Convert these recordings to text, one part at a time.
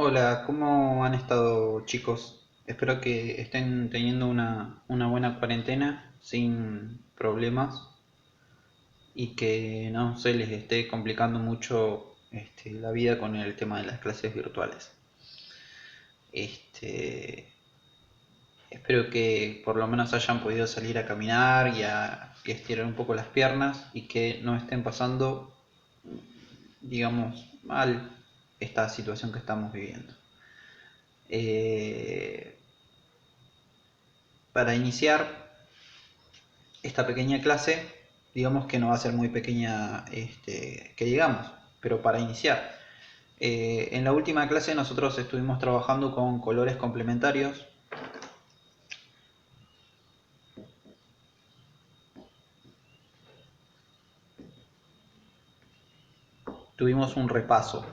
Hola, ¿cómo han estado, chicos? Espero que estén teniendo una buena cuarentena sin problemas y que no se les esté complicando mucho la vida con el tema de las clases virtuales. Este, Espero que por lo menos hayan podido salir a caminar y a estirar un poco las piernas y que no estén pasando, digamos, mal esta situación que estamos viviendo. Eh, para iniciar esta pequeña clase, digamos que no va a ser muy pequeña, que digamos, pero para iniciar. En la última clase nosotros estuvimos trabajando con colores complementarios. Tuvimos un repaso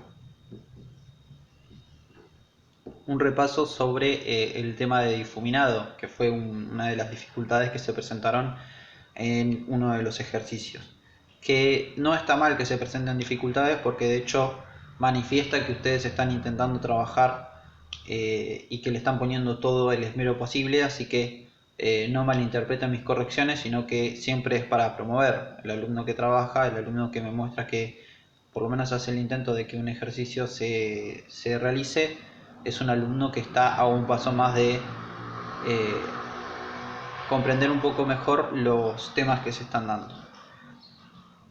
sobre el tema de difuminado, que fue una de las dificultades que se presentaron en uno de los ejercicios. Que no está mal que se presenten dificultades porque de hecho manifiesta que ustedes están intentando trabajar y que le están poniendo todo el esmero posible, así que no malinterpreten mis correcciones, sino que siempre es para promover el alumno que trabaja, el alumno que me muestra que por lo menos hace el intento de que un ejercicio se realice, es un alumno que está a un paso más de comprender un poco mejor los temas que se están dando.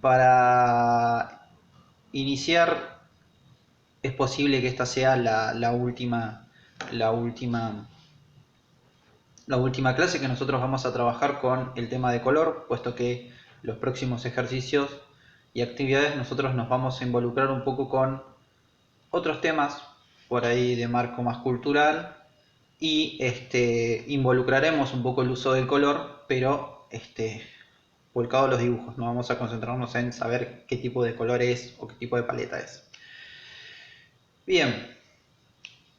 Para iniciar, es posible que esta sea la última, la última clase que nosotros vamos a trabajar con el tema de color, puesto que los próximos ejercicios y actividades nosotros nos vamos a involucrar un poco con otros temas por ahí de marco más cultural y involucraremos un poco el uso del color, pero volcado a los dibujos. No vamos a concentrarnos en saber qué tipo de color es o qué tipo de paleta es. Bien,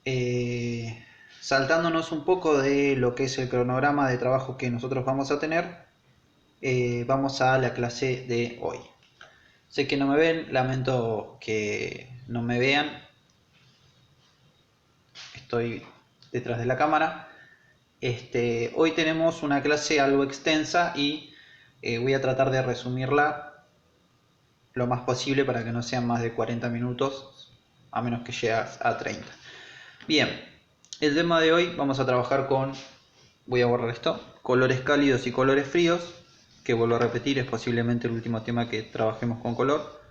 eh, saltándonos un poco de lo que es el cronograma de trabajo que nosotros vamos a tener, vamos a la clase de hoy. Sé que no me ven, lamento que no me vean, estoy detrás de la cámara. Hoy tenemos una clase algo extensa y voy a tratar de resumirla lo más posible para que no sean más de 40 minutos, a menos que llegue a 30. Bien, el tema de hoy vamos a trabajar con, voy a borrar esto, colores cálidos y colores fríos, que vuelvo a repetir, es posiblemente el último tema que trabajemos con color.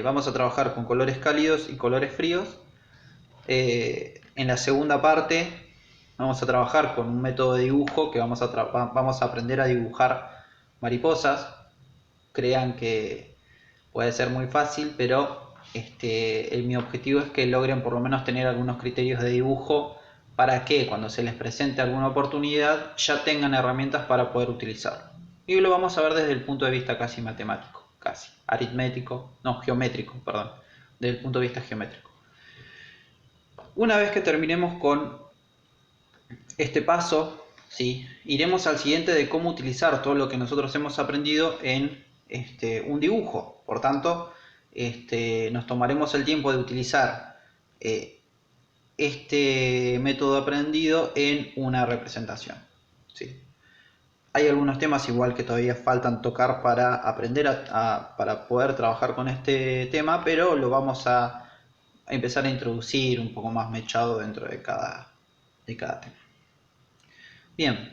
Vamos a trabajar con colores cálidos y colores fríos. En la segunda parte vamos a trabajar con un método de dibujo que vamos a aprender a dibujar mariposas. Crean que puede ser muy fácil, pero mi objetivo es que logren por lo menos tener algunos criterios de dibujo para que cuando se les presente alguna oportunidad ya tengan herramientas para poder utilizarlo. Y lo vamos a ver desde el punto de vista casi matemático, casi aritmético, no, geométrico, perdón, desde el punto de vista geométrico. Una vez que terminemos con este paso, ¿sí?, iremos al siguiente de cómo utilizar todo lo que nosotros hemos aprendido en un dibujo. Por tanto, nos tomaremos el tiempo de utilizar este método aprendido en una representación, ¿sí? Hay algunos temas igual que todavía faltan tocar para aprender para poder trabajar con este tema, pero lo vamos a empezar a introducir un poco más mechado dentro de cada tema. Bien,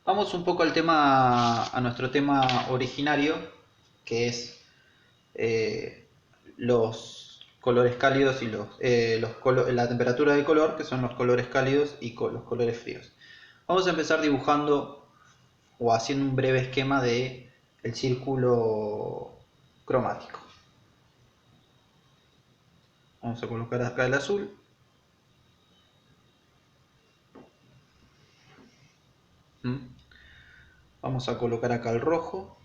vamos un poco a nuestro tema originario, que es eh, los colores cálidos y la temperatura de color, que son los colores cálidos y los colores fríos. Vamos a empezar dibujando o haciendo un breve esquema de el círculo cromático. Vamos a colocar acá el azul. Vamos a colocar acá el rojo.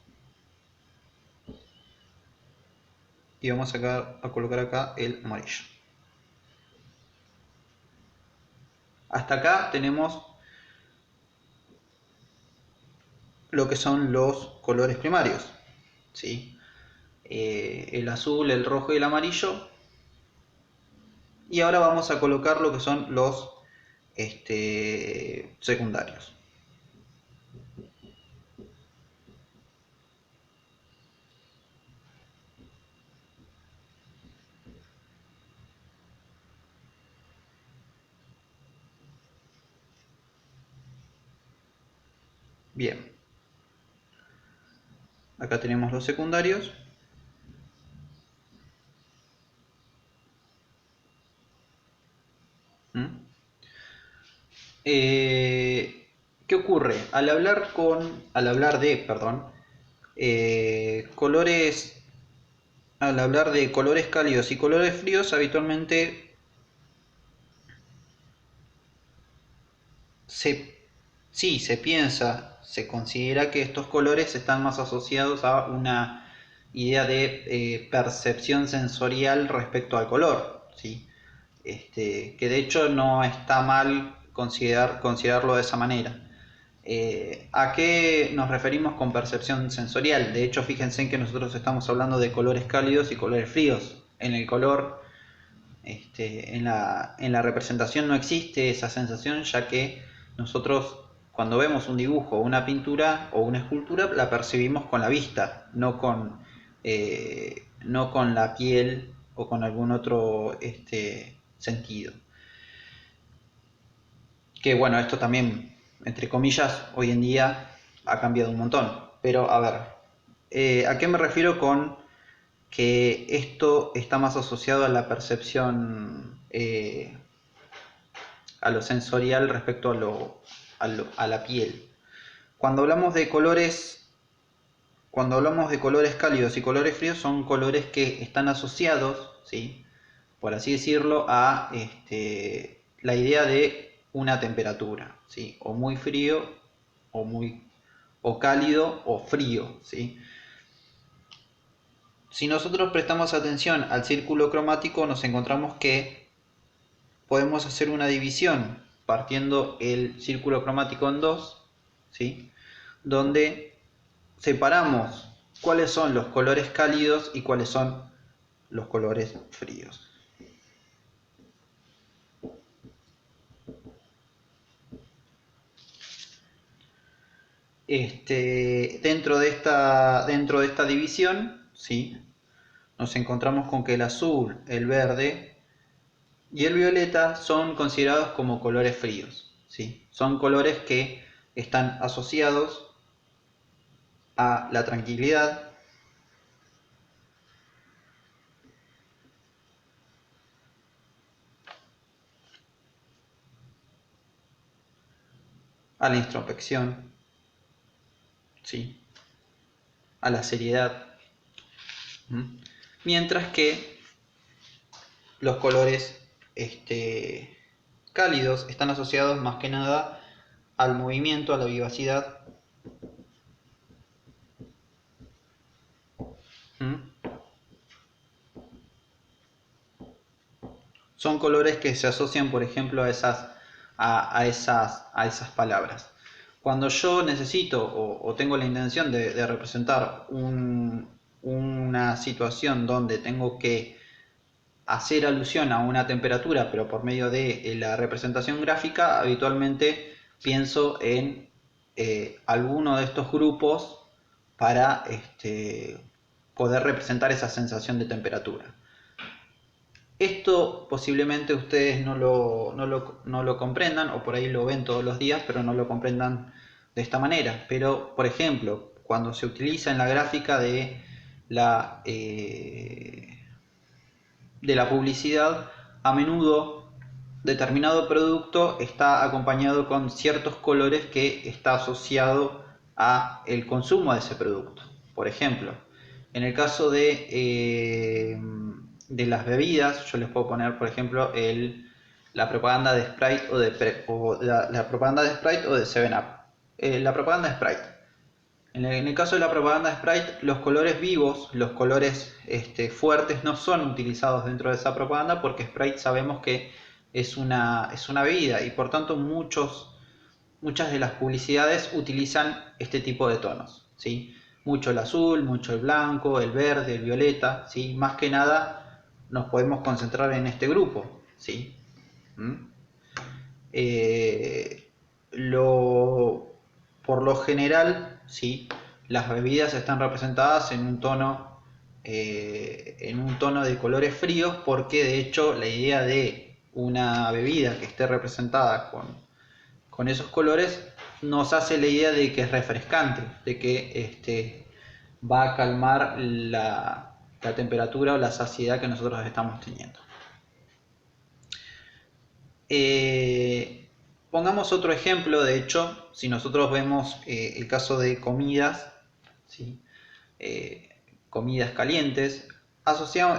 Y vamos a colocar acá el amarillo. Hasta acá tenemos lo que son los colores primarios, ¿sí? El azul, el rojo y el amarillo Y ahora vamos a colocar lo que son los secundarios. Bien, acá tenemos los secundarios. ¿Mm? ¿Qué ocurre? Al hablar de, perdón, colores, al hablar de colores cálidos y colores fríos, habitualmente se, sí, se piensa, se considera que estos colores están más asociados a una idea de percepción sensorial respecto al color, ¿sí? Que de hecho no está mal considerarlo de esa manera. ¿A qué nos referimos con percepción sensorial? De hecho, fíjense en que nosotros estamos hablando de colores cálidos y colores fríos. En el color, en la representación no existe esa sensación, ya que nosotros cuando vemos un dibujo, una pintura o una escultura, la percibimos con la vista, no con la piel o con algún otro sentido. Que bueno, esto también, entre comillas, hoy en día ha cambiado un montón. Pero a ver, ¿a qué me refiero con que esto está más asociado a la percepción, a lo sensorial respecto a la piel? Cuando hablamos de colores, cuando hablamos de colores cálidos y colores fríos, son colores que están asociados, ¿sí?, por así decirlo, a la idea de una temperatura, ¿sí? O muy frío, o cálido, o frío, ¿sí? Si nosotros prestamos atención al círculo cromático, nos encontramos que podemos hacer una división partiendo el círculo cromático en dos, ¿sí?, donde separamos cuáles son los colores cálidos y cuáles son los colores fríos. Dentro de esta división, ¿sí?, nos encontramos con que el azul, el verde y el violeta son considerados como colores fríos, ¿sí? Son colores que están asociados a la tranquilidad, a la introspección, ¿sí?, a la seriedad. Mientras que los colores cálidos están asociados más que nada al movimiento, a la vivacidad. Son colores que se asocian, por ejemplo, a esas palabras. Cuando yo necesito o tengo la intención de representar una situación donde tengo que hacer alusión a una temperatura, pero por medio de la representación gráfica, habitualmente pienso en alguno de estos grupos para poder representar esa sensación de temperatura. Esto posiblemente ustedes no lo comprendan, o por ahí lo ven todos los días, pero no lo comprendan de esta manera. Pero, por ejemplo, cuando se utiliza en la gráfica de la publicidad, a menudo determinado producto está acompañado con ciertos colores que está asociado a el consumo de ese producto. Por ejemplo, en el caso de las bebidas, yo les puedo poner, por ejemplo, la propaganda de Sprite la propaganda de Sprite o de 7-Up. La propaganda de Sprite. En el caso de la propaganda de Sprite, los colores vivos, los colores fuertes, no son utilizados dentro de esa propaganda porque Sprite sabemos que es una bebida y por tanto muchas de las publicidades utilizan este tipo de tonos, ¿sí? Mucho el azul, mucho el blanco, el verde, el violeta, ¿sí? Más que nada nos podemos concentrar en este grupo. ¿sí? ¿Mm? Eh, lo, por lo general, ¿sí? Las bebidas están representadas en un tono de colores fríos, porque de hecho la idea de una bebida que esté representada con esos colores nos hace la idea de que es refrescante, de que va a calmar la temperatura o la saciedad que nosotros estamos teniendo. Pongamos otro ejemplo. De hecho, si nosotros vemos el caso de comidas, ¿sí? Eh, comidas calientes,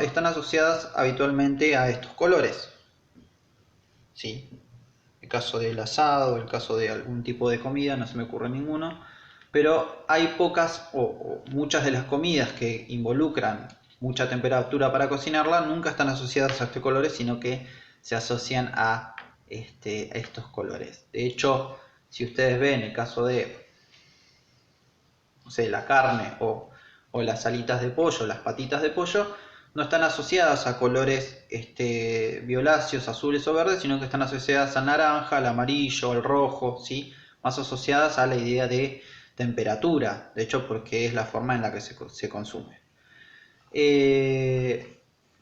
están asociadas habitualmente a estos colores, ¿sí? El caso del asado, el caso de algún tipo de comida, no se me ocurre ninguno, pero hay pocas o muchas de las comidas que involucran mucha temperatura para cocinarla nunca están asociadas a estos colores, sino que se asocian a estos colores. De hecho, si ustedes ven el caso de, no sé, la carne o las alitas de pollo, las patitas de pollo, no están asociadas a colores violáceos, azules o verdes, sino que están asociadas al naranja, al amarillo, al rojo, ¿sí? Más asociadas a la idea de temperatura, de hecho porque es la forma en la que se consume.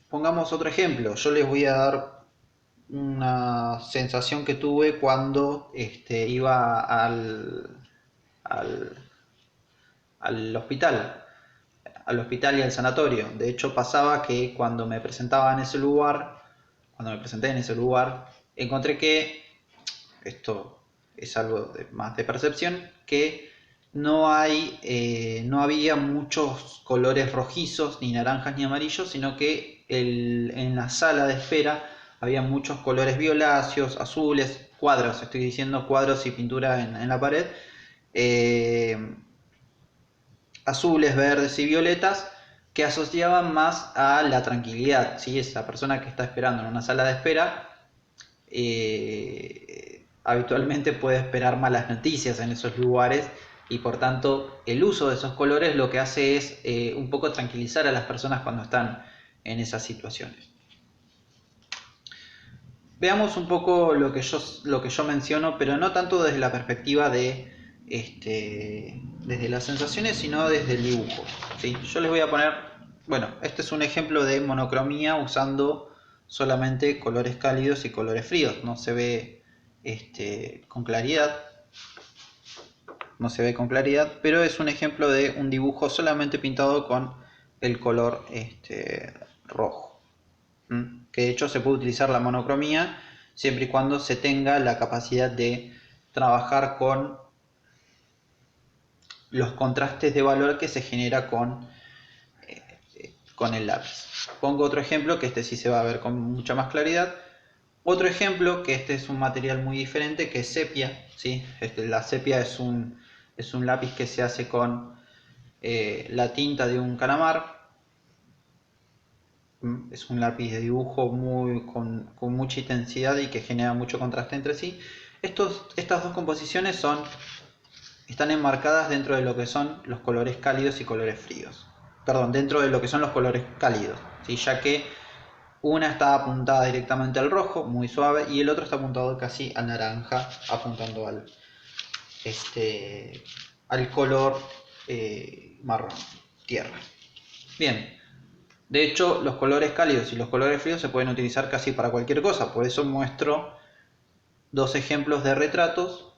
Pongamos otro ejemplo. Yo les voy a dar una sensación que tuve cuando iba al, al hospital, al hospital y al sanatorio. De hecho, pasaba que cuando me presentaba en ese lugar, cuando me presenté en ese lugar, encontré que, esto es algo más de percepción, que no había muchos colores rojizos, ni naranjas ni amarillos, sino que en la sala de espera había muchos colores violáceos, azules, cuadros, estoy diciendo cuadros y pintura en la pared, eh, azules, verdes y violetas, que asociaban más a la tranquilidad, ¿sí? Esa persona que está esperando en una sala de espera habitualmente puede esperar malas noticias en esos lugares, y por tanto el uso de esos colores lo que hace es un poco tranquilizar a las personas cuando están en esas situaciones. Veamos un poco lo que yo menciono, pero no tanto desde la perspectiva de desde las sensaciones, sino desde el dibujo, ¿sí? Yo les voy a poner, bueno, este es un ejemplo de monocromía usando solamente colores cálidos y colores fríos. No se ve con claridad, no se ve con claridad, pero es un ejemplo de un dibujo solamente pintado con el color rojo. Que de hecho se puede utilizar la monocromía siempre y cuando se tenga la capacidad de trabajar con los contrastes de valor que se genera con el lápiz. Pongo otro ejemplo que sí se va a ver con mucha más claridad. Otro ejemplo, que es un material muy diferente, que es sepia, ¿sí? La sepia es un lápiz que se hace con la tinta de un calamar. Es un lápiz de dibujo con mucha intensidad y que genera mucho contraste entre sí. Estas dos composiciones están enmarcadas dentro de lo que son los colores cálidos y colores fríos. Perdón, dentro de lo que son los colores cálidos, ¿sí? Ya que una está apuntada directamente al rojo, muy suave, y el otro está apuntado casi al naranja, apuntando al color marrón, tierra. Bien, de hecho los colores cálidos y los colores fríos se pueden utilizar casi para cualquier cosa, por eso muestro dos ejemplos de retratos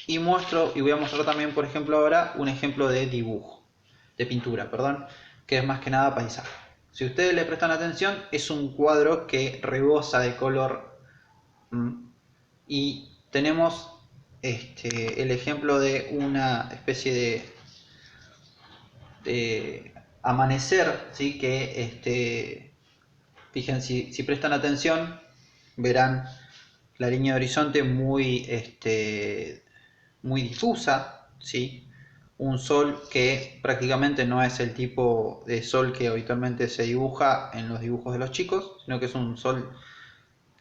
y voy a mostrar también, por ejemplo, ahora un ejemplo de dibujo, de pintura, perdón, que es más que nada paisaje. Si ustedes le prestan atención, es un cuadro que rebosa de color, y tenemos el ejemplo de una especie de amanecer, ¿sí? Que fíjense, si prestan atención, verán la línea de horizonte muy difusa, ¿sí? Un sol que prácticamente no es el tipo de sol que habitualmente se dibuja en los dibujos de los chicos, sino que es un sol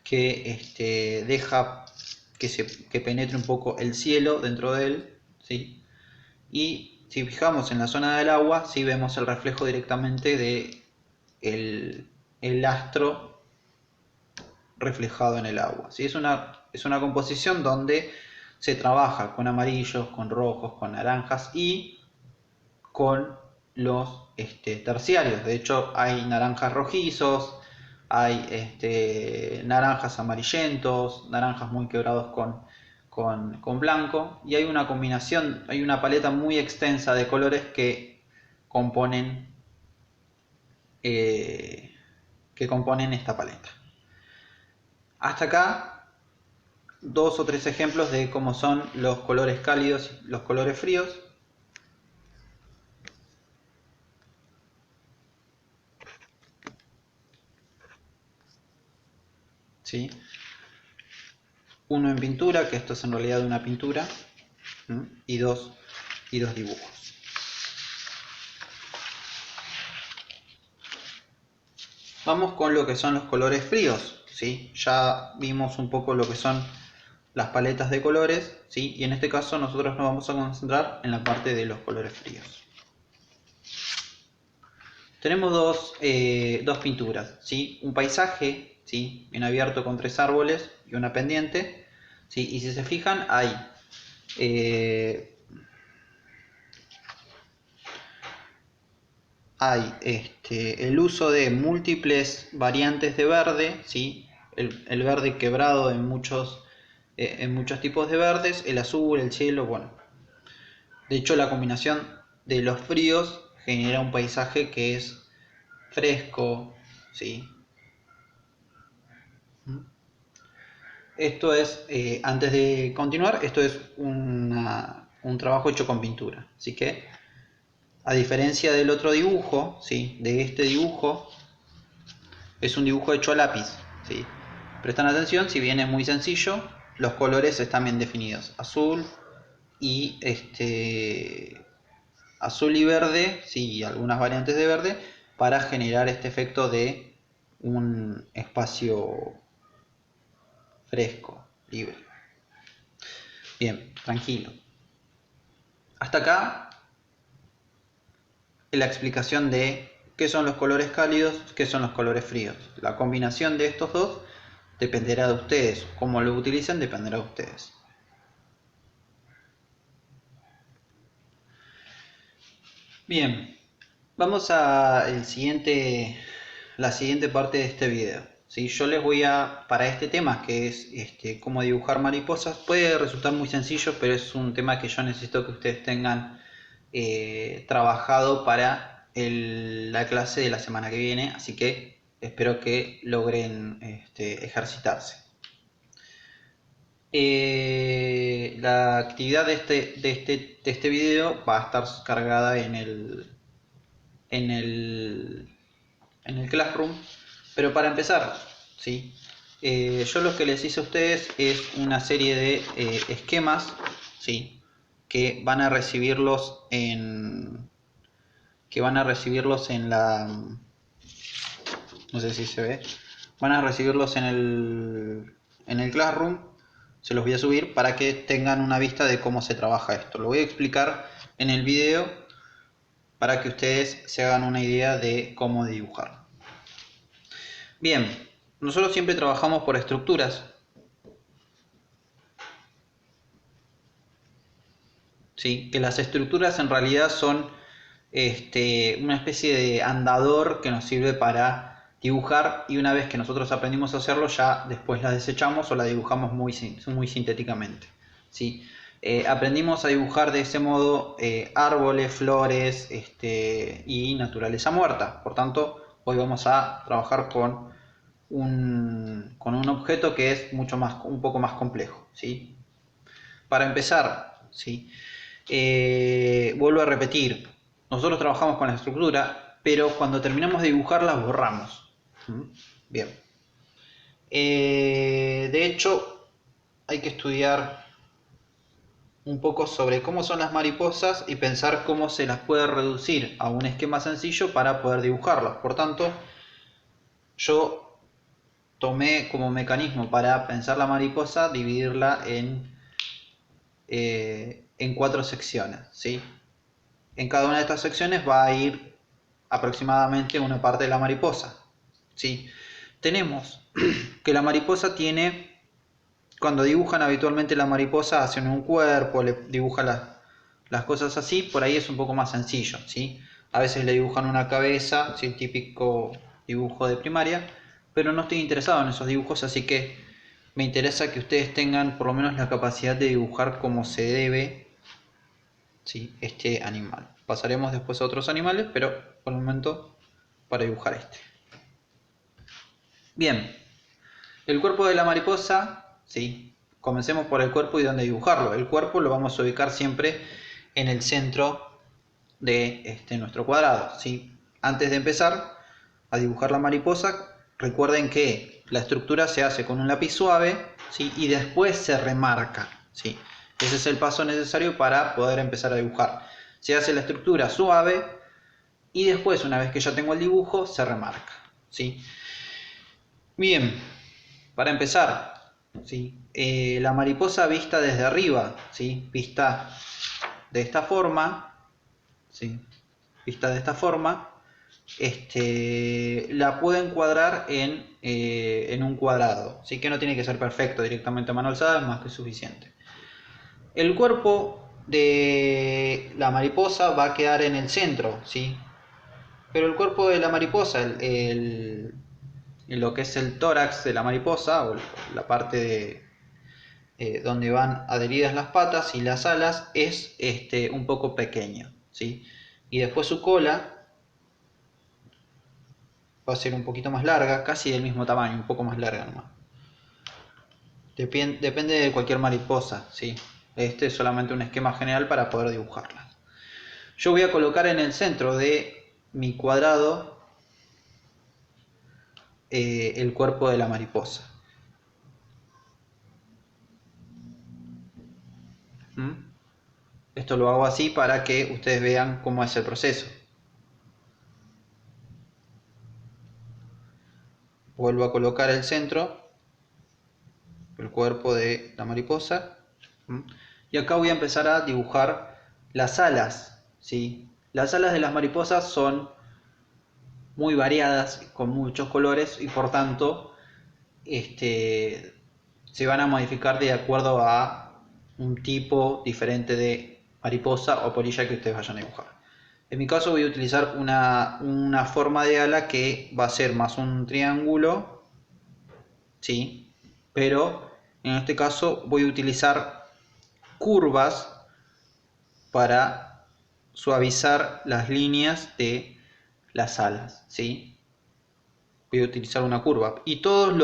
que deja que penetre un poco el cielo dentro de él, ¿sí? Y si fijamos en la zona del agua, sí vemos el reflejo directamente de el astro reflejado en el agua, ¿sí? Es una composición donde se trabaja con amarillos, con rojos, con naranjas y con los terciarios. De hecho, hay naranjas rojizos, hay naranjas amarillentos, naranjas muy quebrados con blanco, y hay una combinación, hay una paleta muy extensa de colores componen, eh, que componen esta paleta. Hasta acá, dos o tres ejemplos de cómo son los colores cálidos y los colores fríos. ¿Sí? Uno en pintura, que esto es en realidad una pintura, y dos dibujos. Vamos con lo que son los colores fríos, ¿sí? Ya vimos un poco lo que son las paletas de colores, ¿sí? Y en este caso nosotros nos vamos a concentrar en la parte de los colores fríos. Tenemos dos pinturas, ¿sí? Un paisaje, ¿sí? Bien abierto con 3 árboles y una pendiente, ¿sí? Y si se fijan hay el uso de múltiples variantes de verde, ¿sí? El verde quebrado en muchos tipos de verdes, el azul, el cielo, bueno. De hecho, la combinación de los fríos genera un paisaje que es fresco, ¿sí? Esto es, antes de continuar, esto es un trabajo hecho con pintura. Así que, a diferencia del otro dibujo, ¿sí? De este dibujo, es un dibujo hecho a lápiz, ¿sí? Prestan atención, si bien es muy sencillo, los colores están bien definidos. Azul y azul y verde, sí, algunas variantes de verde, para generar este efecto de un espacio fresco, libre. Bien, tranquilo. Hasta acá la explicación de qué son los colores cálidos, qué son los colores fríos. La combinación de estos dos dependerá de ustedes. Cómo lo utilicen dependerá de ustedes. Bien, vamos a la siguiente parte de este video. ¿Sí? Yo les voy para este tema, que es cómo dibujar mariposas, puede resultar muy sencillo, pero es un tema que yo necesito que ustedes tengan trabajado para la clase de la semana que viene, así que espero que logren ejercitarse. La actividad de este video va a estar cargada en el Classroom, pero para empezar, ¿sí? Yo lo que les hice a ustedes es una serie de esquemas, ¿sí? Que van a recibirlos en la, no sé si se ve, van a recibirlos en el Classroom. Se los voy a subir para que tengan una vista de cómo se trabaja esto. Lo voy a explicar en el video para que ustedes se hagan una idea de cómo dibujar. Bien, nosotros siempre trabajamos por estructuras, ¿sí? Que las estructuras en realidad son una especie de andador que nos sirve para dibujar, y una vez que nosotros aprendimos a hacerlo ya después la desechamos o la dibujamos muy sintéticamente, ¿sí? Aprendimos a dibujar de ese modo árboles, flores y naturaleza muerta. Por tanto, hoy vamos a trabajar con un objeto que es un poco más complejo, ¿sí? Para empezar, ¿sí? Vuelvo a repetir, nosotros trabajamos con la estructura, pero cuando terminamos de dibujarla borramos. Bien. De hecho, hay que estudiar un poco sobre cómo son las mariposas y pensar cómo se las puede reducir a un esquema sencillo para poder dibujarlas. Por tanto, yo tomé como mecanismo para pensar la mariposa dividirla en 4 secciones, ¿sí? En cada una de estas secciones va a ir aproximadamente una parte de la mariposa, ¿sí? tenemos que la mariposa tiene, cuando dibujan habitualmente la mariposa hacen un cuerpo, le dibujan las cosas así, por ahí es un poco más sencillo, ¿sí? A veces le dibujan una cabeza, ¿sí? Típico dibujo de primaria, pero no estoy interesado en esos dibujos, así que me interesa que ustedes tengan por lo menos la capacidad de dibujar como se debe, ¿sí? Este animal. Pasaremos después a otros animales, pero por el momento para dibujar este. Bien, el cuerpo de la mariposa, ¿sí? Comencemos por el cuerpo y dónde dibujarlo. El cuerpo lo vamos a ubicar siempre en el centro de nuestro cuadrado, ¿sí? Antes de empezar a dibujar la mariposa, recuerden que la estructura se hace con un lápiz suave, ¿sí? Y después se remarca, ¿sí? Ese es el paso necesario para poder empezar a dibujar. Se hace la estructura suave y después, una vez que ya tengo el dibujo, se remarca, ¿sí? Bien, para empezar, ¿sí? La mariposa vista desde arriba, ¿sí? Vista de esta forma, ¿sí? Vista de esta forma, la puedo encuadrar en un cuadrado, ¿sí? Que no tiene que ser perfecto, directamente a mano alzada es más que suficiente. El cuerpo de la mariposa va a quedar en el centro, ¿sí? Pero el cuerpo de la mariposa, lo que es el tórax de la mariposa, o la parte de donde van adheridas las patas y las alas, es un poco pequeño, ¿sí? Y después su cola va a ser un poquito más larga, casi del mismo tamaño, un poco más larga nomás. Depende de cualquier mariposa, ¿sí? Este es solamente un esquema general para poder dibujarla. Yo voy a colocar en el centro de mi cuadrado el cuerpo de la mariposa. Esto lo hago así para que ustedes vean cómo es el proceso. Vuelvo a colocar el centro, el cuerpo de la mariposa. Y acá voy a empezar a dibujar las alas, ¿sí? Las alas de las mariposas son muy variadas, con muchos colores y por tanto se van a modificar de acuerdo a un tipo diferente de mariposa o polilla que ustedes vayan a dibujar. En mi caso voy a utilizar una forma de ala que va a ser más un triángulo, ¿sí? Pero en este caso voy a utilizar curvas para suavizar las líneas de las alas, ¿sí? Voy a utilizar una curva y todas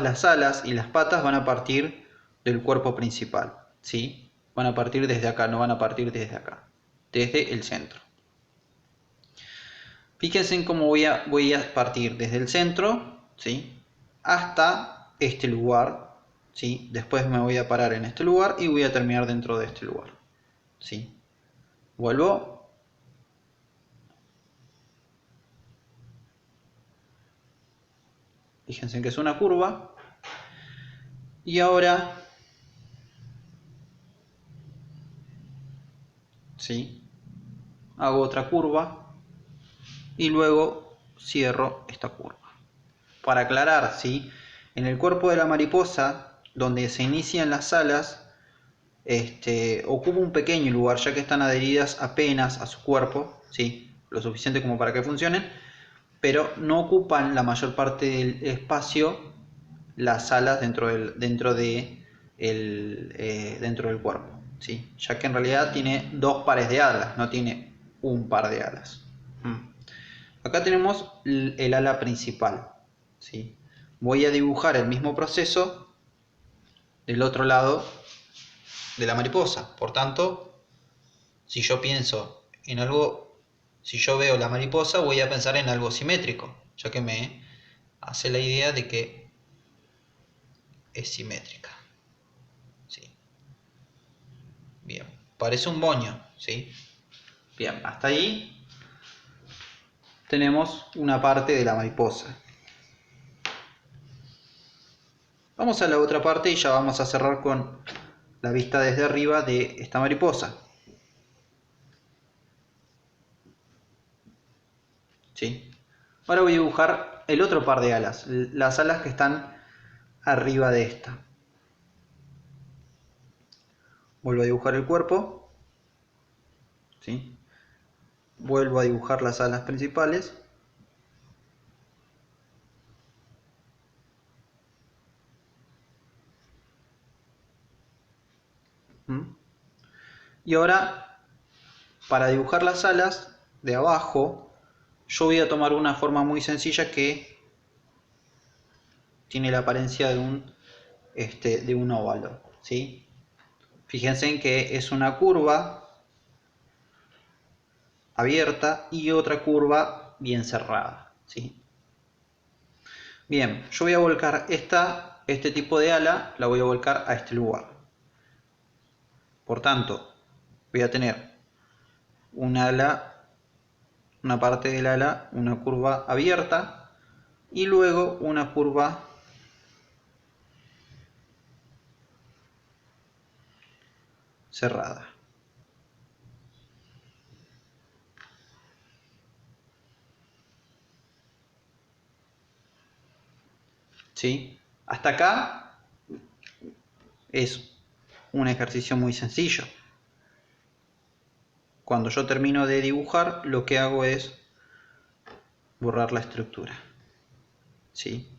las alas y las patas van a partir del cuerpo principal, ¿sí? Van a partir desde acá, no van a partir desde acá, desde el centro. Fíjense en cómo voy a partir desde el centro, ¿sí? Hasta este lugar, ¿sí? Después me voy a parar en este lugar y voy a terminar dentro de este lugar, ¿sí? Vuelvo. Fíjense que es una curva. Y ahora, ¿sí? Hago otra curva y luego cierro esta curva. Para aclarar, ¿sí? En el cuerpo de la mariposa, donde se inician las alas, ocupa un pequeño lugar, ya que están adheridas apenas a su cuerpo, ¿sí? Lo suficiente como para que funcionen, pero no ocupan la mayor parte del espacio las alas dentro del cuerpo, ¿sí? Ya que en realidad tiene dos pares de alas, no tiene un par de alas. Acá tenemos el ala principal, ¿sí? Voy a dibujar el mismo proceso del otro lado de la mariposa. Por tanto, si yo pienso en algo, si yo veo la mariposa, voy a pensar en algo simétrico, ya que me hace la idea de que es simétrica, ¿sí? Bien, parece un moño, ¿sí? Bien, hasta ahí tenemos una parte de la mariposa. Vamos a la otra parte y ya vamos a cerrar con la vista desde arriba de esta mariposa, ¿sí? Ahora voy a dibujar el otro par de alas, las alas que están arriba de esta. Vuelvo a dibujar el cuerpo, ¿sí? Vuelvo a dibujar las alas principales. Y ahora, para dibujar las alas de abajo, yo voy a tomar una forma muy sencilla que tiene la apariencia de un óvalo, ¿sí? Fíjense en que es una curva abierta y otra curva bien cerrada, ¿sí? Bien, yo voy a volcar este tipo de ala, la voy a volcar a este lugar. Por tanto, voy a tener una parte del ala, una curva abierta y luego una curva cerrada. ¿Sí? Hasta acá es un ejercicio muy sencillo. Cuando yo termino de dibujar, lo que hago es borrar la estructura. ¿Sí?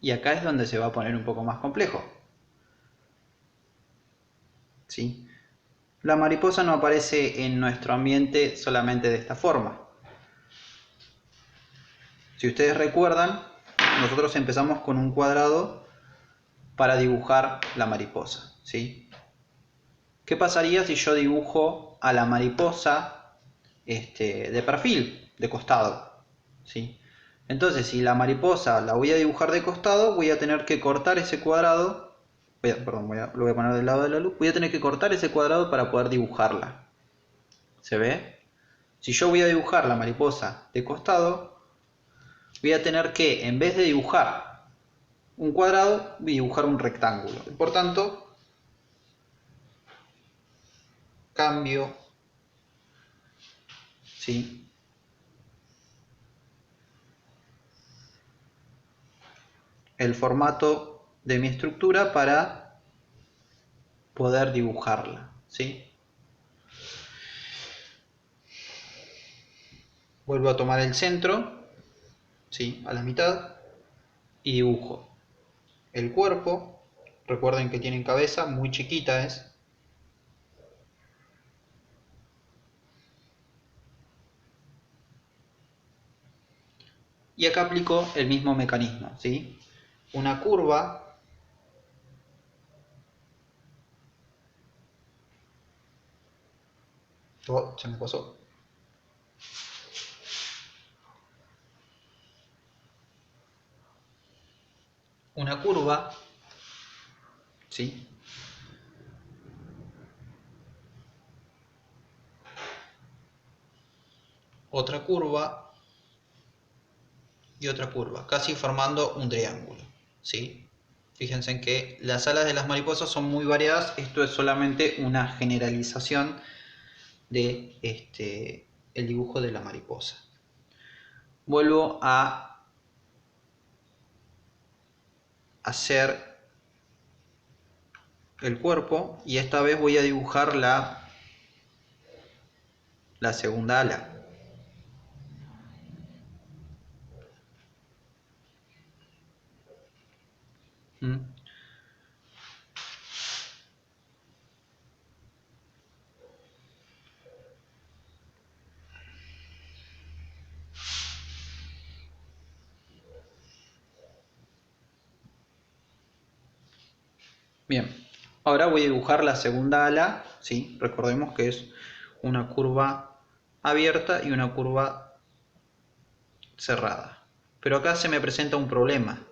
Y acá es donde se va a poner un poco más complejo. ¿Sí? La mariposa no aparece en nuestro ambiente solamente de esta forma. Si ustedes recuerdan, nosotros empezamos con un cuadrado para dibujar la mariposa, ¿sí? ¿Qué pasaría si yo dibujo a la mariposa de perfil, de costado? ¿Sí? Entonces, si la mariposa la voy a dibujar de costado, voy a tener que cortar ese cuadrado. Lo voy a poner del lado de la luz. Voy a tener que cortar ese cuadrado para poder dibujarla. ¿Se ve? Si yo voy a dibujar la mariposa de costado, voy a tener que, en vez de dibujar un cuadrado, voy a dibujar un rectángulo. Por tanto, cambio, ¿sí?, el formato de mi estructura para poder dibujarla, ¿sí? Vuelvo a tomar el centro, ¿sí?, a la mitad, y dibujo el cuerpo. Recuerden que tienen cabeza, muy chiquita es. Y acá aplico el mismo mecanismo, ¿sí? Una curva, oh, se me pasó. Una curva, ¿sí?, otra curva y otra curva, casi formando un triángulo, ¿sí? Fíjense en que las alas de las mariposas son muy variadas. Esto es solamente una generalización de el dibujo de la mariposa. Vuelvo a hacer el cuerpo y esta vez voy a dibujar la segunda ala. Bien, ahora voy a dibujar la segunda ala, ¿sí? Recordemos que es una curva abierta y una curva cerrada. Pero acá se me presenta un problema.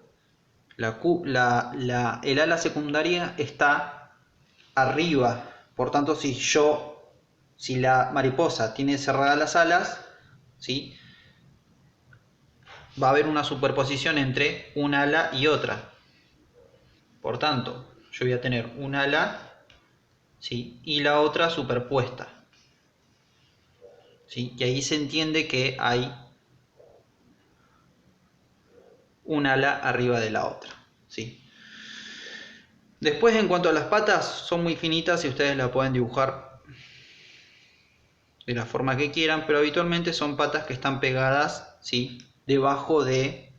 El ala secundaria está arriba. Por tanto, si la mariposa tiene cerradas las alas, ¿sí?, va a haber una superposición entre un ala y otra. Por tanto, yo voy a tener un ala, ¿sí?, y la otra superpuesta, ¿sí? Y ahí se entiende que hay un ala arriba de la otra, ¿sí? Después, en cuanto a las patas, son muy finitas y ustedes la pueden dibujar de la forma que quieran, pero habitualmente son patas que están pegadas, ¿sí?, debajo de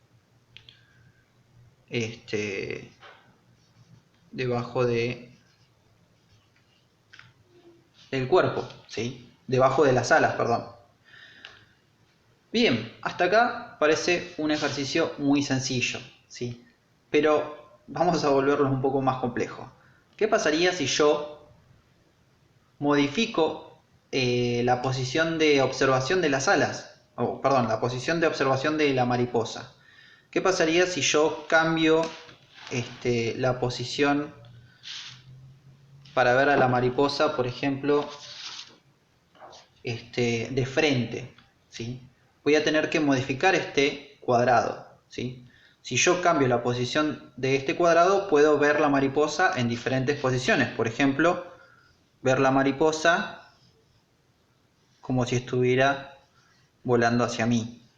debajo de el cuerpo, ¿sí?, debajo de las alas, perdón. Bien, hasta acá parece un ejercicio muy sencillo, ¿sí? Pero vamos a volverlo un poco más complejo. ¿Qué pasaría si yo modifico la posición de observación de las alas? Perdón, la posición de observación de la mariposa. ¿Qué pasaría si yo cambio la posición para ver a la mariposa, por ejemplo, de frente, ¿sí? Voy a tener que modificar este cuadrado, ¿sí? Si yo cambio la posición de este cuadrado, puedo ver la mariposa en diferentes posiciones. Por ejemplo, ver la mariposa como si estuviera volando hacia mí,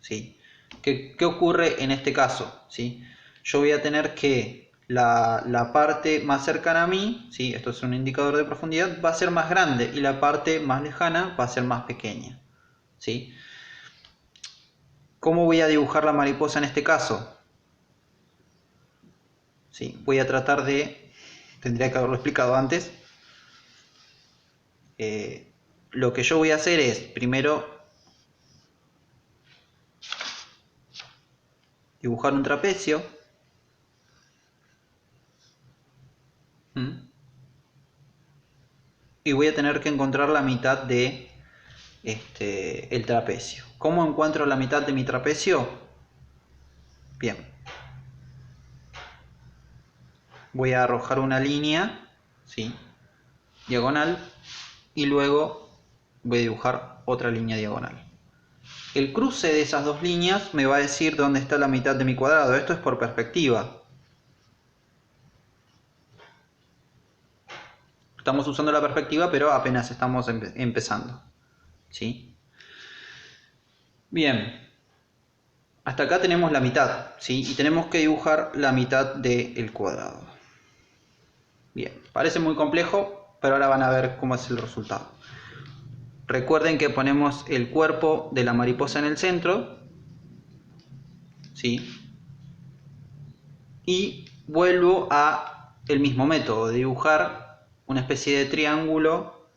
¿sí? ¿Qué ocurre en este caso? ¿Sí? Yo voy a tener que la parte más cercana a mí, ¿sí?, esto es un indicador de profundidad, va a ser más grande y la parte más lejana va a ser más pequeña, ¿sí? ¿Cómo voy a dibujar la mariposa en este caso? ¿Sí? Voy a tratar de... Tendría que haberlo explicado antes. Lo que yo voy a hacer es, primero, dibujar un trapecio. Y voy a tener que encontrar la mitad de el trapecio. ¿Cómo encuentro la mitad de mi trapecio? Bien. Voy a arrojar una línea, ¿sí?, diagonal, y luego voy a dibujar otra línea diagonal. El cruce de esas dos líneas me va a decir dónde está la mitad de mi cuadrado. Esto es por perspectiva. Estamos usando la perspectiva, pero apenas estamos empezando, ¿sí? Bien. Hasta acá tenemos la mitad, ¿sí? Y tenemos que dibujar la mitad del cuadrado. Bien, parece muy complejo, pero ahora van a ver cómo es el resultado. Recuerden que ponemos el cuerpo de la mariposa en el centro, ¿sí? Y vuelvo a el mismo método de dibujar una especie de triángulo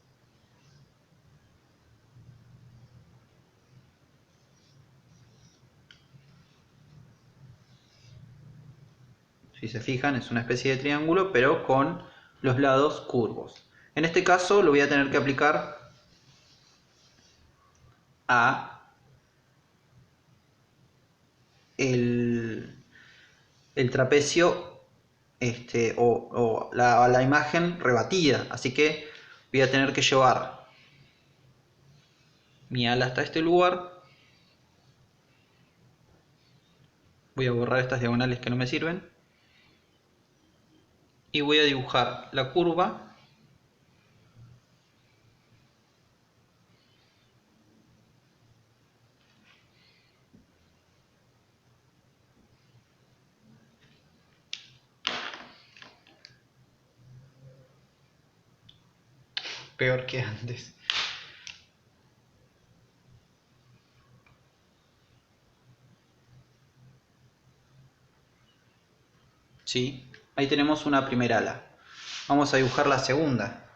si se fijan, es una especie de triángulo, pero con los lados curvos. En este caso lo voy a tener que aplicar a el trapecio o la imagen rebatida. Así que voy a tener que llevar mi ala hasta este lugar. Voy a borrar estas diagonales que no me sirven. Y voy a dibujar la curva peor que antes. ¿Sí? Ahí tenemos una primera ala. Vamos a dibujar la segunda.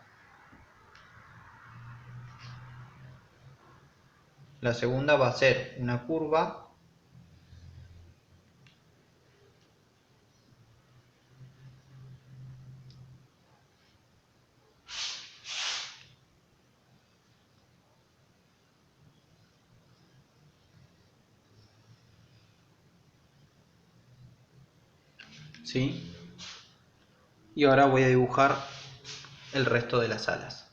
La segunda va a ser una curva ¿sí? Y ahora voy a dibujar el resto de las alas,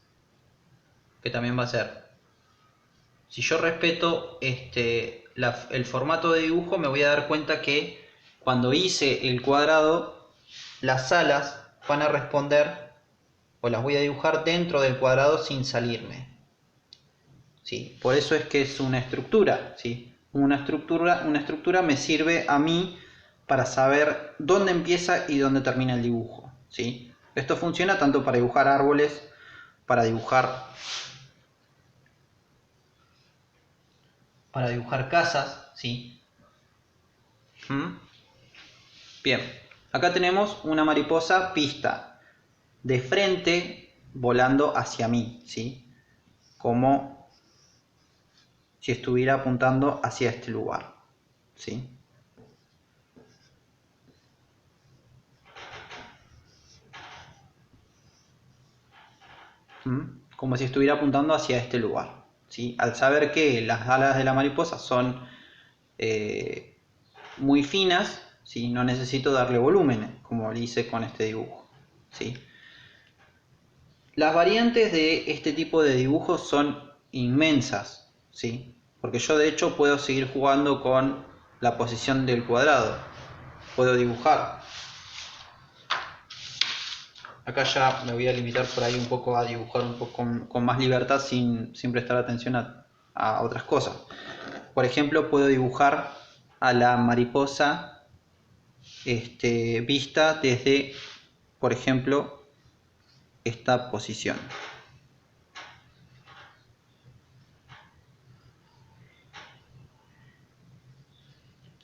que también va a ser, si yo respeto el formato de dibujo, me voy a dar cuenta que cuando hice el cuadrado, las alas van a responder, o las voy a dibujar dentro del cuadrado sin salirme, ¿sí? Por eso es que es una estructura, ¿sí? una estructura me sirve a mí para saber dónde empieza y dónde termina el dibujo, ¿sí? Esto funciona tanto para dibujar árboles, para dibujar casas, ¿sí? Bien, acá tenemos una mariposa pista de frente volando hacia mí, ¿sí? Como si estuviera apuntando hacia este lugar, ¿sí? Como si estuviera apuntando hacia este lugar, ¿sí? Al saber que las alas de la mariposa son muy finas, ¿sí? No necesito darle volumen, como lo hice con este dibujo, ¿sí? Las variantes de este tipo de dibujos son inmensas, ¿sí? Porque yo de hecho puedo seguir jugando con la posición del cuadrado. Puedo dibujar. Acá ya me voy a limitar por ahí un poco a dibujar un poco con más libertad sin prestar atención a otras cosas. Por ejemplo, puedo dibujar a la mariposa vista desde, por ejemplo, esta posición.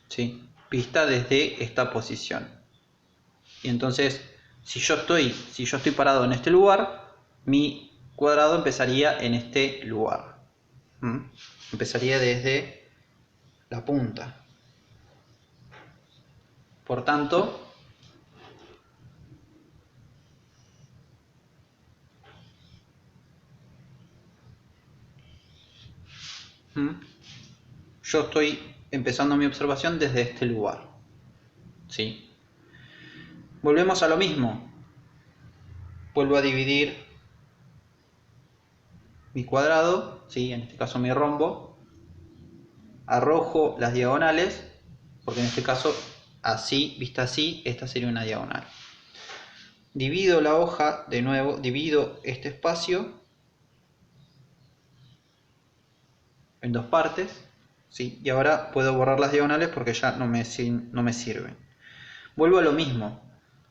¿Sí? Vista desde esta posición. Y entonces, si yo estoy parado en este lugar, mi cuadrado empezaría en este lugar. Empezaría desde la punta. Por tanto, yo estoy empezando mi observación desde este lugar, ¿sí? Volvemos a lo mismo. Vuelvo a dividir mi cuadrado, ¿sí? En este caso mi rombo. Arrojo las diagonales, porque en este caso, así, vista así, esta sería una diagonal. Divido la hoja, de nuevo, divido este espacio en dos partes, ¿sí? Y ahora puedo borrar las diagonales porque ya no me sirven. Vuelvo a lo mismo.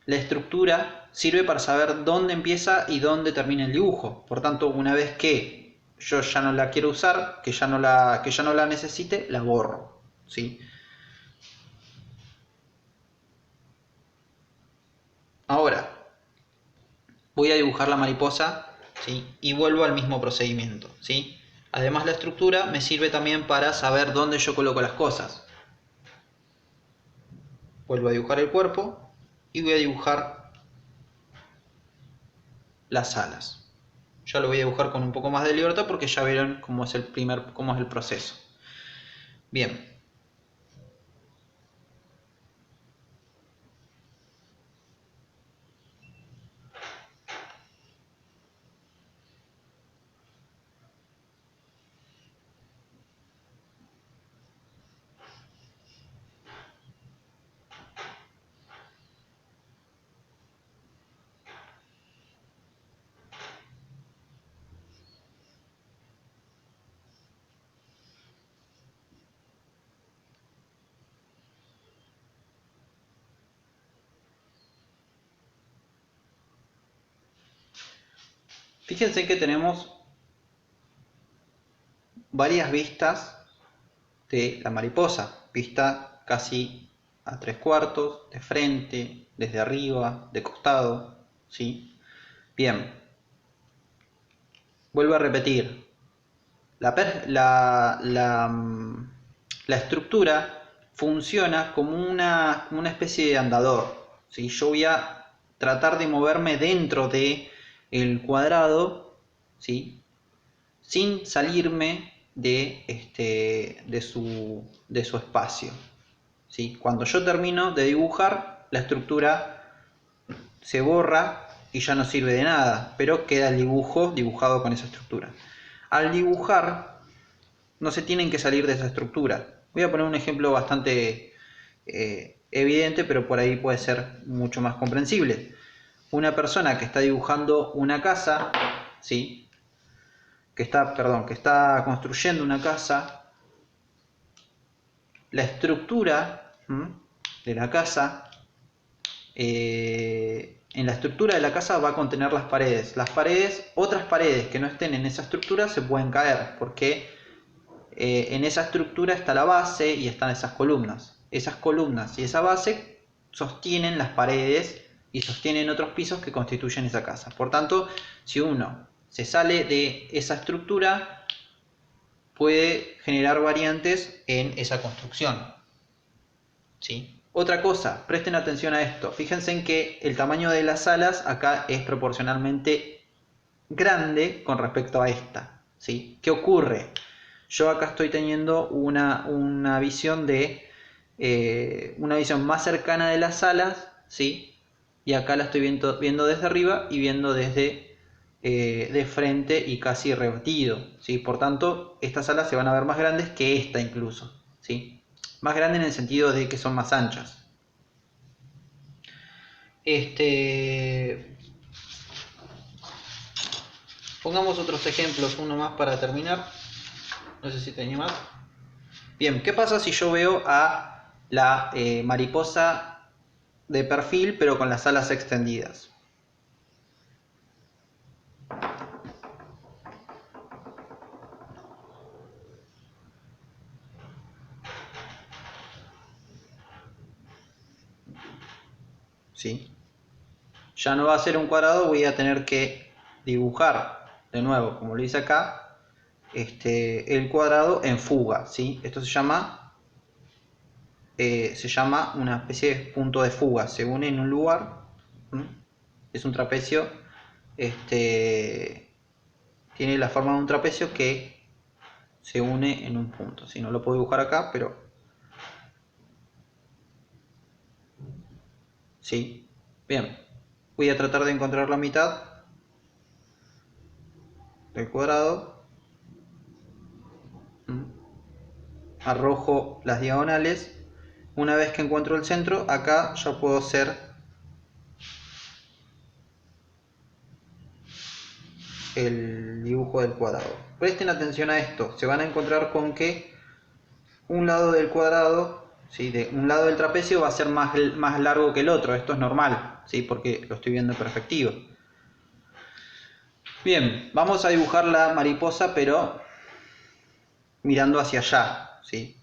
La estructura sirve para saber dónde empieza y dónde termina el dibujo. Por tanto, una vez que yo ya no la quiero usar, que ya no la necesite, la borro, ¿sí? Ahora, voy a dibujar la mariposa, ¿sí? Y vuelvo al mismo procedimiento, ¿sí? Además, la estructura me sirve también para saber dónde yo coloco las cosas. Vuelvo a dibujar el cuerpo y voy a dibujar las alas. Ya lo voy a dibujar con un poco más de libertad porque ya vieron cómo es el proceso. Bien. Fíjense que tenemos varias vistas de la mariposa. Vista casi a 3/4, de frente, desde arriba, de costado, ¿sí? Bien. Vuelvo a repetir. La estructura funciona como una especie de andador, ¿sí? Yo voy a tratar de moverme dentro de el cuadrado, ¿sí? Sin salirme de su espacio, ¿sí? Cuando yo termino de dibujar, la estructura se borra y ya no sirve de nada, pero queda el dibujo dibujado con esa estructura. Al dibujar, no se tienen que salir de esa estructura. Voy a poner un ejemplo bastante evidente, pero por ahí puede ser mucho más comprensible. Una persona que está dibujando una casa, ¿sí? que está construyendo una casa, la estructura de la casa, en la estructura de la casa va a contener las paredes. Las paredes, otras paredes que no estén en esa estructura se pueden caer, porque en esa estructura está la base y están esas columnas. Esas columnas y esa base sostienen las paredes y sostienen otros pisos que constituyen esa casa. Por tanto, si uno se sale de esa estructura, puede generar variantes en esa construcción. ¿Sí? Otra cosa, presten atención a esto. Fíjense en que el tamaño de las salas acá es proporcionalmente grande con respecto a esta. ¿Sí? ¿Qué ocurre? Yo acá estoy teniendo una visión de una visión más cercana de las salas, ¿sí? Y acá la estoy viendo desde arriba y viendo desde de frente y casi rebatido, ¿sí? Por tanto, estas salas se van a ver más grandes que esta incluso, ¿sí? Más grande en el sentido de que son más anchas. Pongamos otros ejemplos, uno más para terminar. No sé si tenía más. Bien, ¿qué pasa si yo veo a la mariposa de perfil pero con las alas extendidas? ¿Sí? Ya no va a ser un cuadrado, voy a tener que dibujar de nuevo, como lo hice acá, el cuadrado en fuga, ¿sí? Esto se llama una especie de punto de fuga. Se une en un lugar, ¿sí? Es un trapecio, tiene la forma de un trapecio que se une en un punto. ¿Sí? No lo puedo dibujar acá, pero sí. Bien, voy a tratar de encontrar la mitad del cuadrado. Arrojo las diagonales. Una vez que encuentro el centro, acá ya puedo hacer el dibujo del cuadrado. Presten atención a esto, se van a encontrar con que un lado del cuadrado, ¿sí? De un lado del trapecio va a ser más largo que el otro. Esto es normal, ¿sí? Porque lo estoy viendo en perspectiva. Bien, vamos a dibujar la mariposa, pero mirando hacia allá, ¿sí?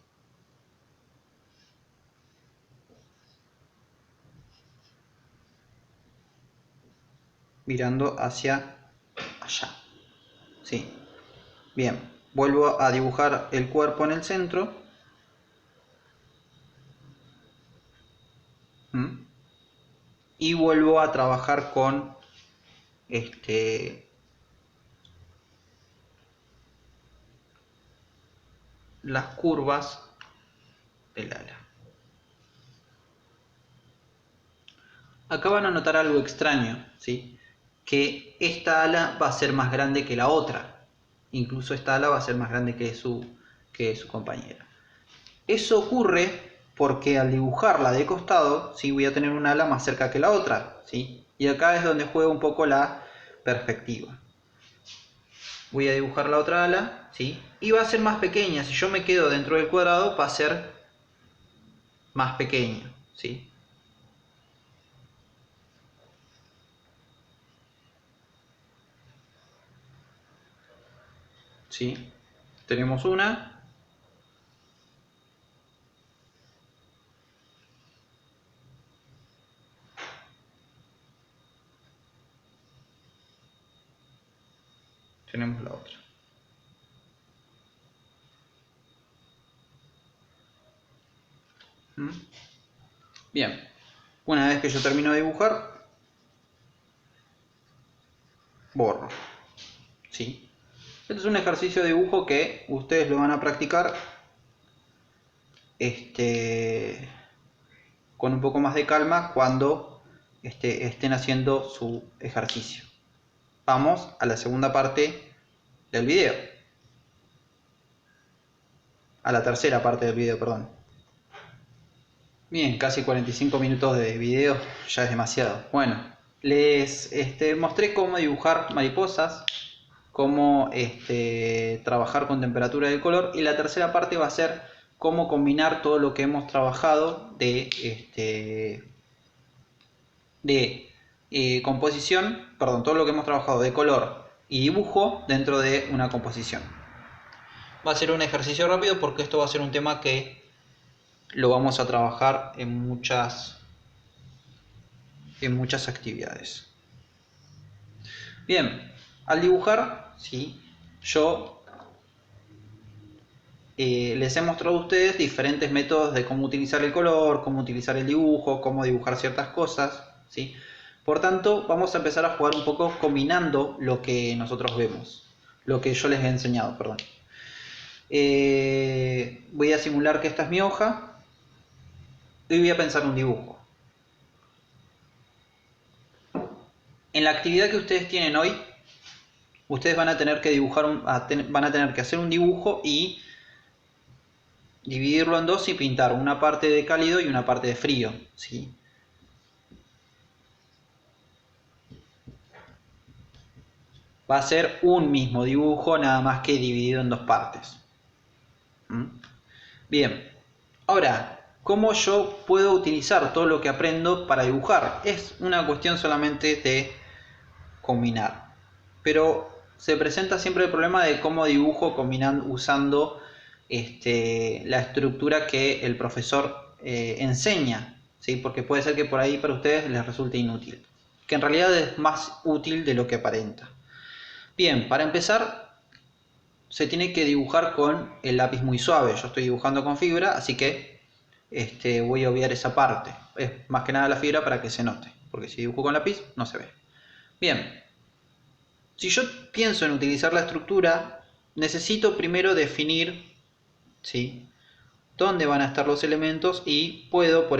Mirando hacia allá, ¿sí? Bien, vuelvo a dibujar el cuerpo en el centro. Y vuelvo a trabajar con las curvas del ala. Acá van a notar algo extraño, ¿sí? Que esta ala va a ser más grande que la otra. Incluso esta ala va a ser más grande que su compañera. Eso ocurre porque al dibujarla de costado, ¿sí? Voy a tener una ala más cerca que la otra, ¿sí? Y acá es donde juega un poco la perspectiva. Voy a dibujar la otra ala, ¿sí? Y va a ser más pequeña. Si yo me quedo dentro del cuadrado, va a ser más pequeña, ¿sí? ¿Sí? Tenemos una. Tenemos la otra. Bien, una vez que yo termino de dibujar, borro. ¿Sí? Este es un ejercicio de dibujo que ustedes lo van a practicar con un poco más de calma cuando estén haciendo su ejercicio. Vamos a la segunda parte del video. A la tercera parte del video, perdón. Bien, casi 45 minutos de video, ya es demasiado. Bueno, les mostré cómo dibujar mariposas, cómo trabajar con temperatura del color, y la tercera parte va a ser cómo combinar todo lo que hemos trabajado de composición, perdón, todo lo que hemos trabajado de color y dibujo dentro de una composición. Va a ser un ejercicio rápido porque esto va a ser un tema que lo vamos a trabajar en muchas actividades. Bien, al dibujar, sí, yo les he mostrado a ustedes diferentes métodos de cómo utilizar el color, cómo utilizar el dibujo, cómo dibujar ciertas cosas, ¿sí? Por tanto, vamos a empezar a jugar un poco combinando lo que nosotros vemos, lo que yo les he enseñado, perdón. Voy a simular que esta es mi hoja y voy a pensar un dibujo. En la actividad que ustedes tienen hoy, ustedes van a tener que dibujar, van a tener que hacer un dibujo y dividirlo en dos y pintar una parte de cálido y una parte de frío, ¿sí? Va a ser un mismo dibujo, nada más que dividido en dos partes. Bien, ahora, ¿cómo yo puedo utilizar todo lo que aprendo para dibujar? Es una cuestión solamente de combinar, pero se presenta siempre el problema de cómo dibujo combinando, usando la estructura que el profesor enseña, ¿sí? Porque puede ser que por ahí para ustedes les resulte inútil, que en realidad es más útil de lo que aparenta. Bien, para empezar se tiene que dibujar con el lápiz muy suave. Yo estoy dibujando con fibra, así que voy a obviar esa parte. Es más que nada la fibra para que se note, porque si dibujo con lápiz no se ve. Bien, si yo pienso en utilizar la estructura, necesito primero definir, ¿sí?, dónde van a estar los elementos y puedo, por